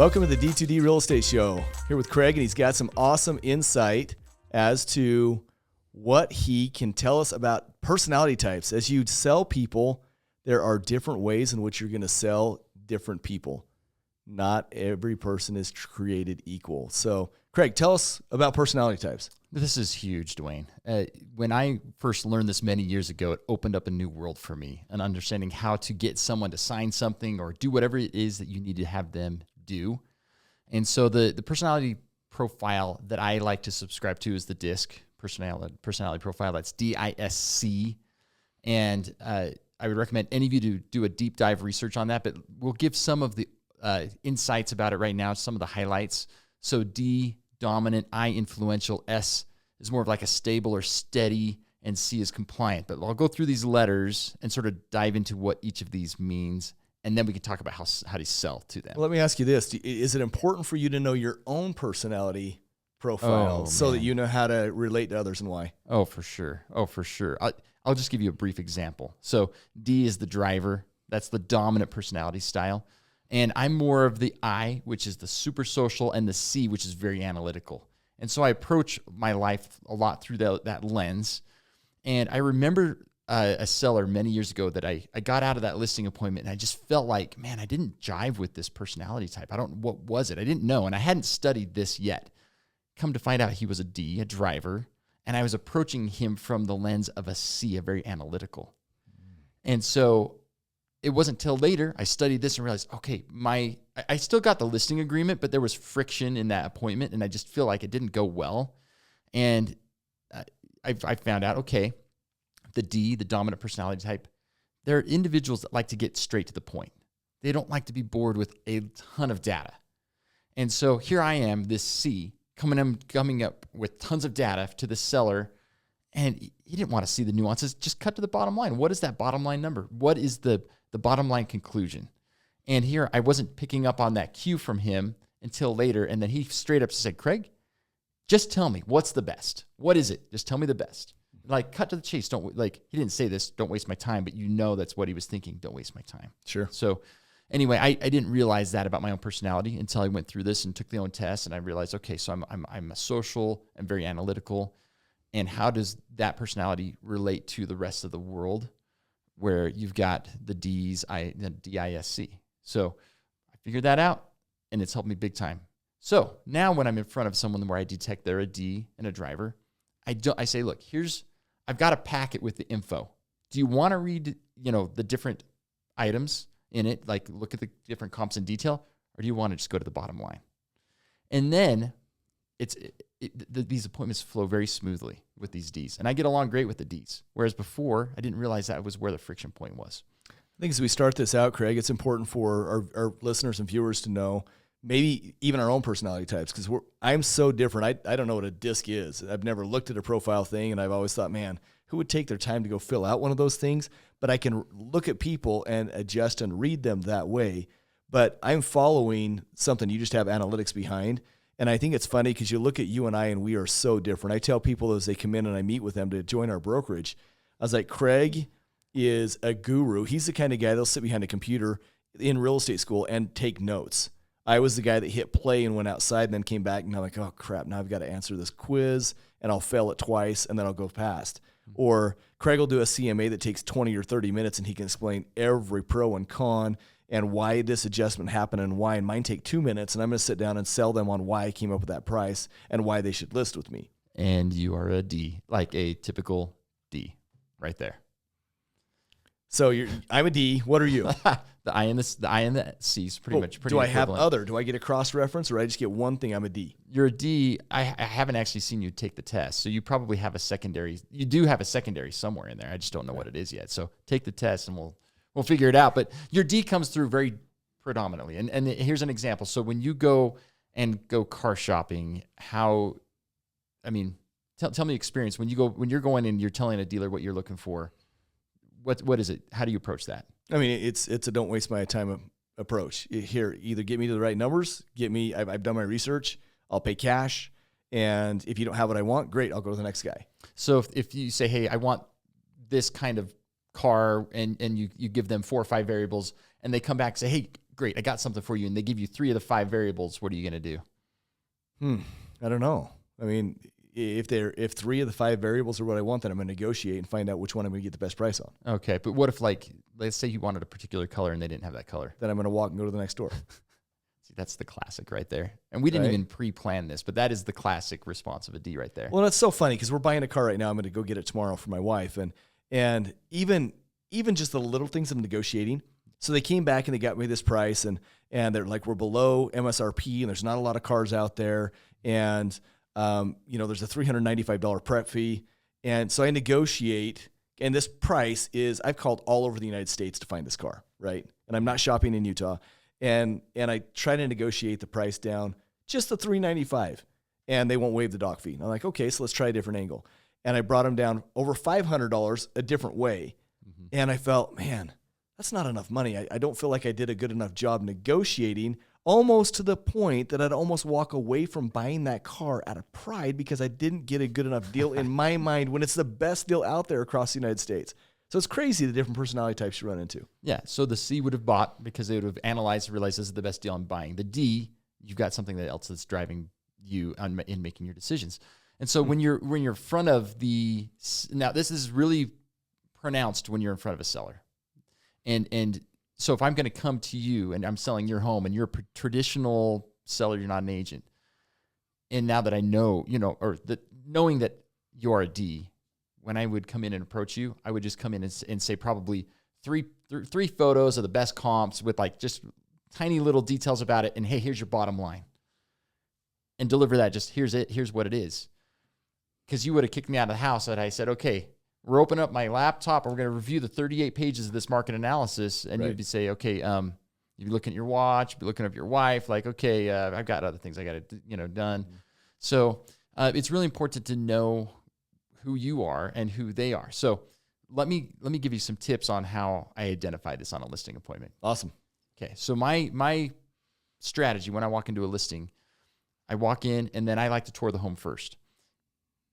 Welcome to the D2D Real Estate Show. Here with Craig, and he's got some awesome insight as to what he can tell us about personality types. As you sell people, there are different ways in which you're going to sell different people. Not every person is created equal. So, Craig, tell us about personality types. This is huge, Duane. When I first learned this many years ago, it opened up a new world for me, and understanding how to get someone to sign something or do whatever it is that you need to have them do. And so the personality profile that I like to subscribe to is the DISC personality profile. That's DISC. And I would recommend any of you to do a deep dive research on that, but we'll give some of the insights about it right now, some of the highlights. So D, dominant, I, influential, S is more of like a stable or steady, and C is compliant. But I'll go through these letters and sort of dive into what each of these means, and then we can talk about how to sell to them. Well, let me ask you this. Is it important for you to know your own personality profile so that you know how to relate to others and why? Oh, for sure. I'll just give you a brief example. So D is the driver. That's the dominant personality style. And I'm more of the I, which is the super social, and the C, which is very analytical. And so I approach my life a lot through that lens. And I remember a seller many years ago that I got out of that listing appointment, and I just felt like, man, I didn't jive with this personality type. What was it? I didn't know, and I hadn't studied this yet. Come to find out, he was a D, a driver, and I was approaching him from the lens of a C, a very analytical. And so it wasn't till later I studied this and realized, okay, I still got the listing agreement, but there was friction in that appointment, and I just feel like it didn't go well. And I found out, okay, the D, the dominant personality type, they're individuals that like to get straight to the point. They don't like to be bored with a ton of data. And so here I am, this C, coming up with tons of data to the seller, and he didn't want to see the nuances. Just cut to the bottom line. What is that bottom line number? What is the bottom line conclusion? And here I wasn't picking up on that cue from him until later, and then he straight up said, Craig, just tell me, what's the best? What is it? Just tell me the best. Like, cut to the chase. He didn't say this, don't waste my time, but you know that's what he was thinking, don't waste my time. Sure. So anyway, I didn't realize that about my own personality until I went through this and took the own test, and I realized, okay, so I'm a social and very analytical, and how does that personality relate to the rest of the world where you've got the D's, the DISC? So I figured that out, and it's helped me big time. So now when I'm in front of someone where I detect they're a D and a driver, I say, look, I've got a packet with the info. Do you want to read, the different items in it, like look at the different comps in detail, or do you want to just go to the bottom line? And then these appointments flow very smoothly with these Ds, and I get along great with the Ds. Whereas before, I didn't realize that was where the friction point was. I think as we start this out, Craig, it's important for our listeners and viewers to know maybe even our own personality types, because I'm so different. I don't know what a DISC is. I've never looked at a profile thing, and I've always thought, man, who would take their time to go fill out one of those things? But I can look at people and adjust and read them that way. But I'm following something you just have analytics behind. And I think it's funny because you look at you and I, and we are so different. I tell people as they come in and I meet with them to join our brokerage, I was like, Craig is a guru. He's the kind of guy that'll sit behind a computer in real estate school and take notes. I was the guy that hit play and went outside and then came back, and I'm like, oh, crap, now I've got to answer this quiz, and I'll fail it twice, and then I'll go past. Or Craig will do a CMA that takes 20 or 30 minutes, and he can explain every pro and con and why this adjustment happened and why. And mine take 2 minutes, and I'm going to sit down and sell them on why I came up with that price and why they should list with me. And you are a D, like a typical D right there. So I'm a D. What are you? The I and the C is pretty much pretty. Do I have equivalent. other? Do I get a cross reference, or I just get one thing? I'm a D. You're a D. I haven't actually seen you take the test, so you probably have a secondary. You do have a secondary somewhere in there. I just don't know what it is yet. So take the test, and we'll figure it out. But your D comes through very predominantly. And here's an example. So when you go car shopping, tell me the experience when you're going and you're telling a dealer what you're looking for. What is it? How do you approach that? I mean, it's a don't waste my time approach. Here, either get me to the right numbers, I've done my research, I'll pay cash, and if you don't have what I want, great, I'll go to the next guy. So if you say, hey, I want this kind of car, and you give them 4 or 5 variables, and they come back and say, hey, great, I got something for you, and they give you 3 of the 5 variables, what are you going to do? I don't know. I mean, if 3 of the 5 variables are what I want, then I'm going to negotiate and find out which one I'm going to get the best price on. Okay, but what if, like, let's say you wanted a particular color and they didn't have that color? Then I'm going to walk and go to the next door. See, that's the classic right there. And we didn't even pre-plan this, but that is the classic response of a D right there. Well, that's so funny because we're buying a car right now. I'm going to go get it tomorrow for my wife, and even just the little things I'm negotiating. So they came back and they got me this price, and they're like, we're below MSRP, and there's not a lot of cars out there, and there's a $395 prep fee, and so I negotiate, and this price is, I've called all over the United States to find this car, right? And I'm not shopping in Utah, and I try to negotiate the price down just the $395, and they won't waive the dock fee. And I'm like, okay, so let's try a different angle, and I brought them down over $500 a different way, and I felt, man, that's not enough money. I don't feel like I did a good enough job negotiating, almost to the point that I'd almost walk away from buying that car out of pride because I didn't get a good enough deal in my mind when it's the best deal out there across the United States. So it's crazy the different personality types you run into. Yeah, so the C would have bought because they would have analyzed and realized this is the best deal I'm buying. The D, you've got something else that's driving you in making your decisions. And so when you're in front of now this is really pronounced when you're in front of a seller. And so if I'm going to come to you and I'm selling your home and you're a traditional seller, you're not an agent. And now that I know, knowing that you're a D, when I would come in and approach you, I would just come in and say probably three photos of the best comps with like just tiny little details about it. And hey, here's your bottom line. And deliver that. Just here's what it is. Because you would have kicked me out of the house and I said, okay, we're opening up my laptop and we're going to review the 38 pages of this market analysis. And you'd say, okay, you'd be looking at your watch, be looking at your wife, like, okay, I've got other things I got to, done. So it's really important to know who you are and who they are. So let me give you some tips on how I identify this on a listing appointment. Awesome. Okay. So my strategy when I walk into a listing, I walk in and then I like to tour the home first.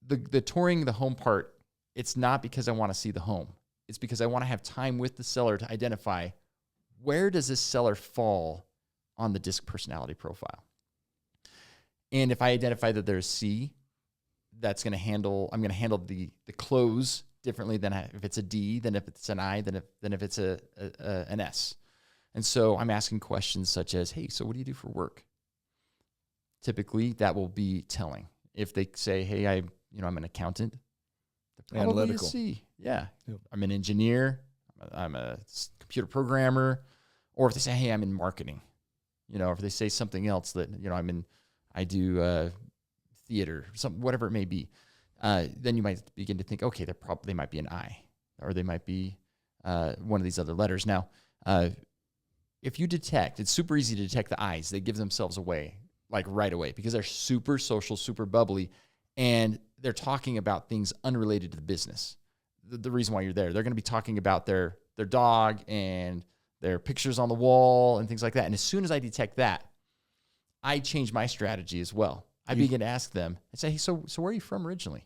The touring the home part, it's not because I want to see the home. It's because I want to have time with the seller to identify where does this seller fall on the DISC personality profile. And if I identify that there's C, I'm going to handle the close differently than if it's a D, than if it's an I, than if it's an S. And so I'm asking questions such as, hey, so what do you do for work? Typically, that will be telling. If they say, hey, I'm an accountant, analytical. C. Yeah. Yep. I'm an engineer. I'm a computer programmer. Or if they say, hey, I'm in marketing, if they say something else that, I do theater, whatever it may be, then you might begin to think, okay, they might be an I, or they might be one of these other letters. Now, if you detect, it's super easy to detect the I's. They give themselves away like right away because they're super social, super bubbly, and they're talking about things unrelated to the business. The reason why you're there, they're going to be talking about their dog and their pictures on the wall and things like that. And as soon as I detect that, I change my strategy as well. I begin to ask them, I say, hey, so where are you from originally?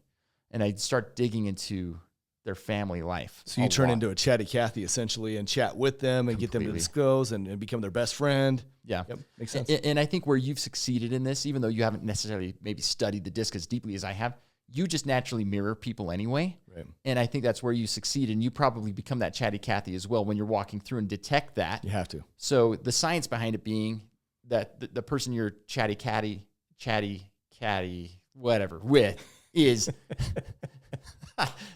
And I start digging into their family life. So you turn into a chatty Cathy essentially and chat with them and get them to disclose and become their best friend. Yeah. Yep, makes sense. And I think where you've succeeded in this, even though you haven't necessarily maybe studied the DISC as deeply as I have, you just naturally mirror people anyway. Right. And I think that's where you succeed. And you probably become that chatty Cathy as well when you're walking through and detect that. You have to. So the science behind it being that the person you're chatty Cathy, whatever, with is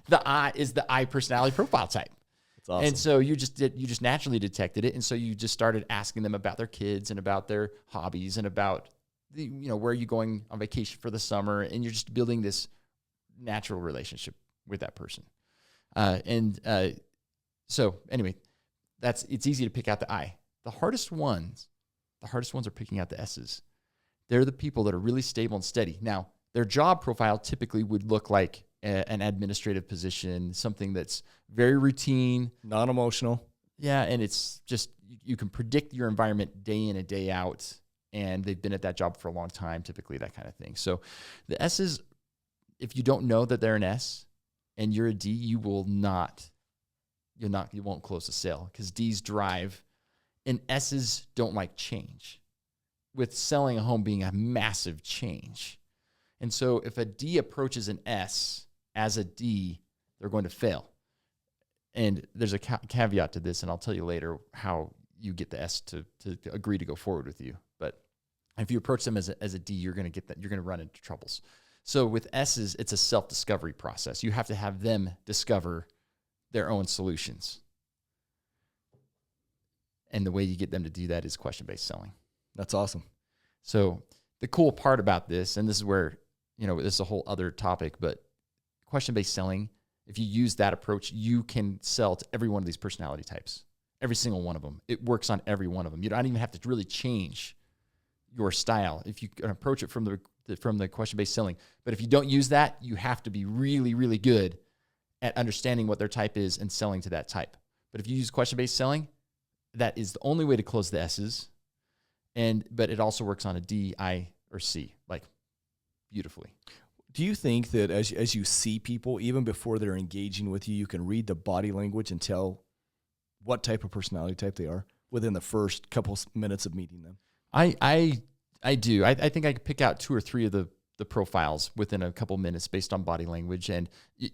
the I personality profile type. That's awesome. And so you just naturally detected it. And so you just started asking them about their kids and about their hobbies and about where are you going on vacation for the summer? And you're just building this natural relationship with that person. So anyway, it's easy to pick out the I. The hardest ones are picking out the S's. They're the people that are really stable and steady. Now, their job profile typically would look like an administrative position, something that's very routine. Non-emotional. Yeah, and it's just, you can predict your environment day in and day out, and they've been at that job for a long time, typically, that kind of thing. So the S's, if you don't know that they're an S and you're a D, you won't close the sale because D's drive And S's don't like change, with selling a home being a massive change. And so if a D approaches an S as a D, they're going to fail. And there's a caveat to this, and I'll tell you later how you get the S to agree to go forward with you. But if you approach them as a D, you're going to run into troubles. So with S's, it's a self-discovery process. You have to have them discover their own solutions. And the way you get them to do that is question-based selling. That's awesome. So the cool part about this, and this is where, this is a whole other topic, but question-based selling, if you use that approach, you can sell to every one of these personality types, every single one of them. It works on every one of them. You don't even have to really change your style if you can approach it from the question-based selling. But if you don't use that, you have to be really, really good at understanding what their type is and selling to that type. But if you use question-based selling, that is the only way to close the S's. But it also works on a D, I, or C, like beautifully. Do you think that as you see people, even before they're engaging with you, you can read the body language and tell what type of personality type they are within the first couple minutes of meeting them? I do. I think I could pick out 2 or 3 of the profiles within a couple minutes based on body language and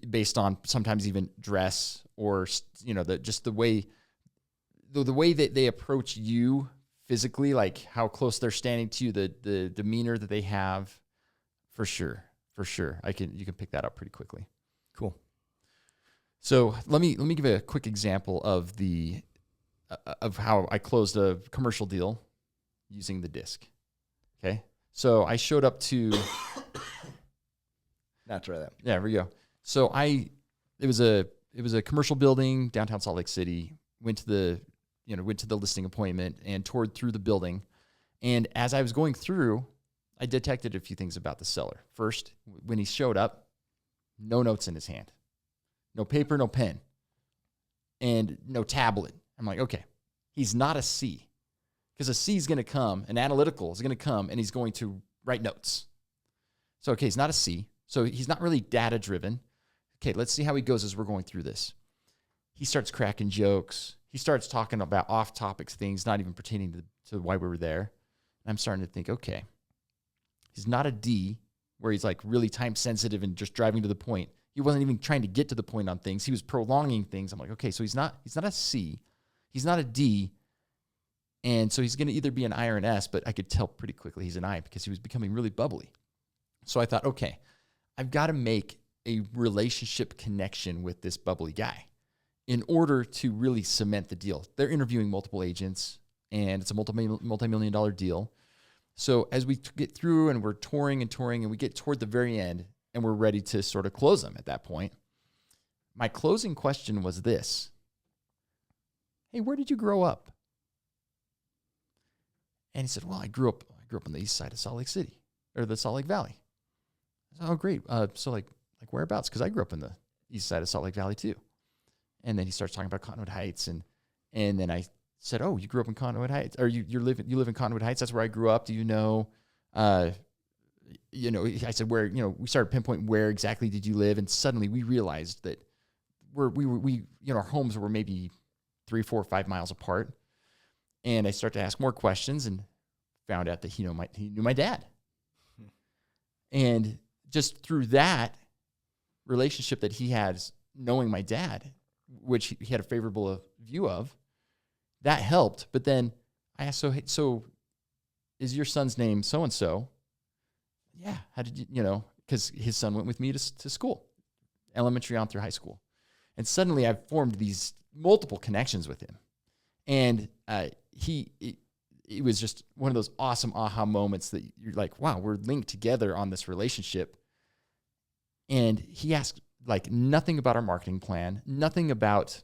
based on sometimes even dress or, the way that they approach you physically, like how close they're standing to you, the demeanor that they have, for sure. You can pick that up pretty quickly. Cool. So let me give a quick example of of how I closed a commercial deal using the disc. Okay. So I showed up to. Not try that. Yeah, there we go. So it was a commercial building downtown Salt Lake City. Went to the listing appointment and toured through the building. And as I was going through, I detected a few things about the seller. First, when he showed up, no notes in his hand, no paper, no pen, and no tablet. I'm like, okay, he's not a C, because a C is going to come, an analytical is going to come, and he's going to write notes. So, okay, he's not a C, so he's not really data-driven. Okay, let's see how he goes as we're going through this. He starts cracking jokes. He starts talking about off-topic things, not even pertaining to why we were there. And I'm starting to think, okay, he's not a D, where he's like really time-sensitive and just driving to the point. He wasn't even trying to get to the point on things. He was prolonging things. I'm like, okay, so he's not a C. He's not a D. And so he's going to either be an I or an S, but I could tell pretty quickly he's an I because he was becoming really bubbly. So I thought, okay, I've got to make a relationship connection with this bubbly guy in order to really cement the deal. They're interviewing multiple agents, and it's a multi-million-dollar deal. So as we get through and we're touring, and we get toward the very end, and we're ready to sort of close them at that point, my closing question was this: hey, where did you grow up? And he said, well, I grew up on the east side of Salt Lake City, or the Salt Lake Valley. I said, oh, great. So like whereabouts? Because I grew up in the east side of Salt Lake Valley too. And then he starts talking about Cottonwood Heights, and then I said, oh, you grew up in Cottonwood Heights, or you live in Cottonwood Heights? That's where I grew up. Do you know? I said, where? We started pinpointing where exactly did you live, and suddenly we realized that our homes were maybe 3, 4, 5 miles apart. And I started to ask more questions and found out that he knew my dad. And just through that relationship that he had, knowing my dad, which he had a favorable view of, that helped. But then I asked, so is your son's name so-and-so? Yeah. How did you, because his son went with me to school, elementary on through high school. And suddenly I've formed these multiple connections with him. And it was just one of those awesome aha moments that you're like, wow, we're linked together on this relationship. And he asked like nothing about our marketing plan, nothing about,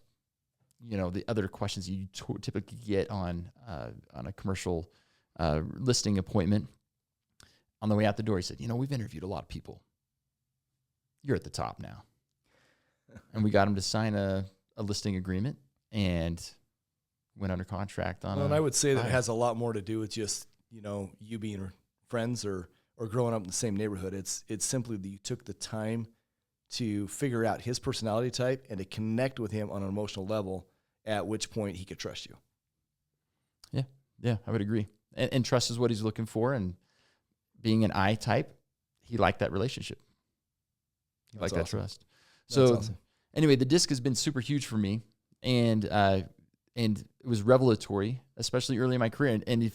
the other questions you typically get on a commercial listing appointment. On the way out the door, he said, we've interviewed a lot of people. You're at the top now. And we got him to sign a listing agreement and went under contract on and I would say that it has a lot more to do with just, you being friends or growing up in the same neighborhood. It's simply that you took the time to figure out his personality type and to connect with him on an emotional level, at which point he could trust you. Yeah, I would agree. And trust is what he's looking for. And being an I type, he liked that relationship. He liked that trust. So anyway, the disc has been super huge for me. And it was revelatory, especially early in my career. And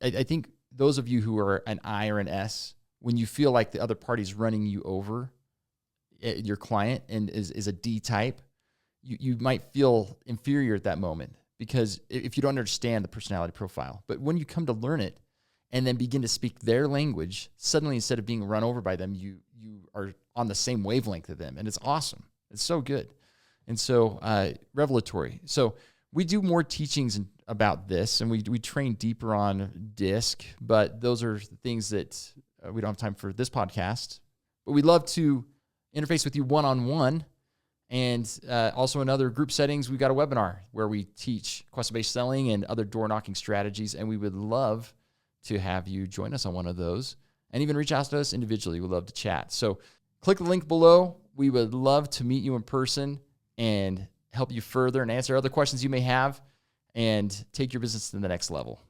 I think those of you who are an I or an S, when you feel like the other party's running you over, your client, and is a D type, you might feel inferior at that moment because if you don't understand the personality profile. But when you come to learn it and then begin to speak their language, suddenly instead of being run over by them, you are on the same wavelength of them. And it's awesome. It's so good. And so revelatory. So we do more teachings about this, and we train deeper on DISC, but those are things that we don't have time for this podcast. But we'd love to interface with you one-on-one. And also in other group settings, we've got a webinar where we teach question-based selling and other door-knocking strategies, and we would love to have you join us on one of those and even reach out to us individually. We'd love to chat. So click the link below. We would love to meet you in person and help you further and answer other questions you may have and take your business to the next level.